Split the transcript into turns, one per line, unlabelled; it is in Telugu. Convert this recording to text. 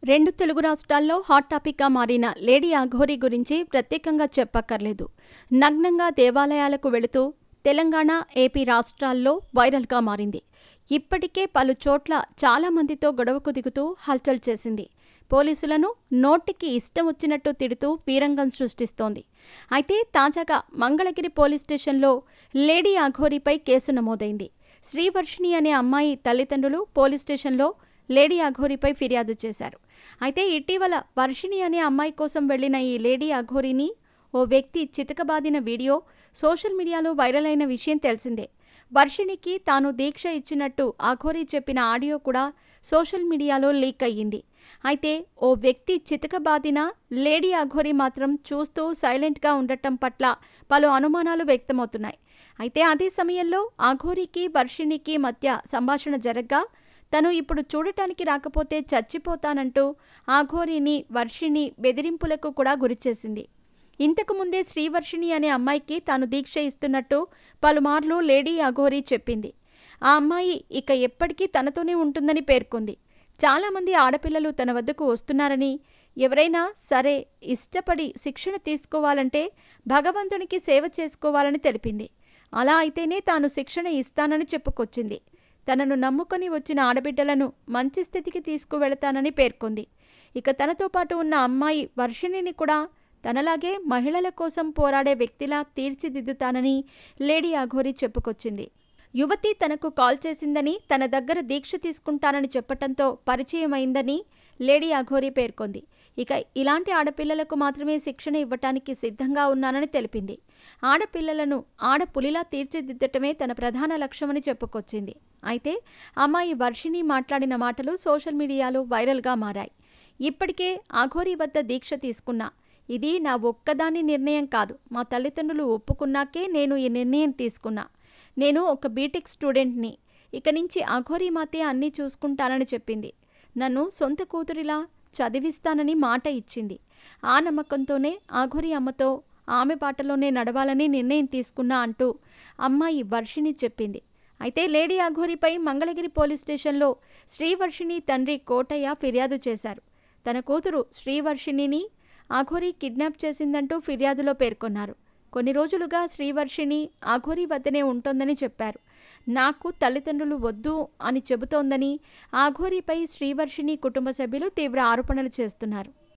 రెండు తెలుగు రాష్ట్రాల్లో హాట్ టాపిక్గా మారిన లేడీ అఘోరీ గురించి ప్రత్యేకంగా చెప్పక్కర్లేదు. నగ్నంగా దేవాలయాలకు వెళుతూ తెలంగాణ, ఏపీ రాష్ట్రాల్లో వైరల్గా మారింది. ఇప్పటికే పలు చోట్ల చాలామందితో గొడవకు దిగుతూ హల్చల్ చేసింది. పోలీసులను నోటికి ఇష్టం వచ్చినట్టు తిడుతూ వీరంగం సృష్టిస్తోంది. అయితే తాజాగా మంగళగిరి పోలీస్ స్టేషన్లో లేడీ అఘోరీపై కేసు నమోదైంది. శ్రీవర్షిణి అనే అమ్మాయి తల్లిదండ్రులు పోలీస్ స్టేషన్లో లేడీ అఘోరీపై ఫిర్యాదు చేశారు. అయితే ఇటీవల వర్షిణి అనే అమ్మాయి కోసం వెళ్లిన ఈ లేడీ అఘోరీని ఓ వ్యక్తి చితకబాదిన వీడియో సోషల్ మీడియాలో వైరల్ అయిన విషయం తెలిసిందే. వర్షిణికి తాను దీక్ష ఇచ్చినట్టు అఘోరీ చెప్పిన ఆడియో కూడా సోషల్ మీడియాలో లీక్ అయ్యింది. అయితే ఓ వ్యక్తి చితకబాదిన లేడీ అఘోరీ మాత్రం చూస్తూ సైలెంట్గా ఉండటం పట్ల పలు అనుమానాలు వ్యక్తమవుతున్నాయి. అయితే అదే సమయంలో అఘోరీకి వర్షిణికి మధ్య సంభాషణ జరగ్గా తను ఇప్పుడు చూడటానికి రాకపోతే చచ్చిపోతానంటూ అఘోరీని వర్షిణి బెదిరింపులకు కూడా గురిచేసింది. ఇంతకుముందే శ్రీవర్షిణి అనే అమ్మాయికి తాను దీక్ష ఇస్తున్నట్టు పలుమార్లు లేడీ అఘోరీ చెప్పింది. ఆ అమ్మాయి ఇక ఎప్పటికీ తనతోనే ఉంటుందని పేర్కొంది. చాలామంది ఆడపిల్లలు తన వద్దకు వస్తున్నారని, ఎవరైనా సరే ఇష్టపడి శిక్షణ తీసుకోవాలంటే భగవంతునికి సేవ చేసుకోవాలని తెలిపింది. అలా అయితేనే తాను శిక్షణ ఇస్తానని చెప్పుకొచ్చింది. తనను నమ్ముకొని వచ్చిన ఆడబిడ్డలను మంచి స్థితికి తీసుకువెళతానని పేర్కొంది. ఇక తనతో పాటు ఉన్న అమ్మాయి వర్షిణిని కూడా తనలాగే మహిళల కోసం పోరాడే వ్యక్తిలా తీర్చిదిద్దుతానని లేడీ అఘోరీ చెప్పుకొచ్చింది. యువతి తనకు కాల్ చేసిందని, తన దగ్గర దీక్ష తీసుకుంటానని చెప్పటంతో పరిచయమైందని లేడీ అఘోరీ పేర్కొంది. ఇక ఇలాంటి ఆడపిల్లలకు మాత్రమే శిక్షణ ఇవ్వటానికి సిద్ధంగా ఉన్నానని తెలిపింది. ఆడపిల్లలను ఆడపులిలా తీర్చిదిద్దటమే తన ప్రధాన లక్ష్యమని చెప్పుకొచ్చింది. అయితే అమ్మాయి వర్షిణి మాట్లాడిన మాటలు సోషల్ మీడియాలో వైరల్గా మారాయి. ఇప్పటికే అఘోరీ వద్ద దీక్ష తీసుకున్నా. ఇది నా ఒక్కదాని నిర్ణయం కాదు. మా తల్లిదండ్రులు ఒప్పుకున్నాకే నేను ఈ నిర్ణయం తీసుకున్నా. నేను ఒక బీటెక్ స్టూడెంట్ని. ఇక నుంచి అఘోరీ మాతే అన్నీ చూసుకుంటానని చెప్పింది. నన్ను సొంత కూతురిలా చదివిస్తానని మాట ఇచ్చింది. ఆ నమ్మకంతోనే అఘోరీ అమ్మతో ఆమె బాటలోనే నడవాలని నిర్ణయం తీసుకున్నా అంటూ అమ్మాయి వర్షిణి చెప్పింది. అయితే లేడీ అఘోరీపై మంగళగిరి పోలీస్ స్టేషన్లో శ్రీవర్షిణి తండ్రి కోటయ్య ఫిర్యాదు చేశారు. తన కూతురు శ్రీవర్షిణిని అఘోరీ కిడ్నాప్ చేసిందంటూ ఫిర్యాదులో పేర్కొన్నారు. కొన్ని రోజులుగా శ్రీవర్షిణి అఘోరీ వద్దనే ఉంటోందని చెప్పారు. నాకు తల్లిదండ్రులు వద్దు అని చెబుతోందని అఘోరీపై శ్రీవర్షిణి కుటుంబ సభ్యులు తీవ్ర ఆరోపణలు చేస్తున్నారు.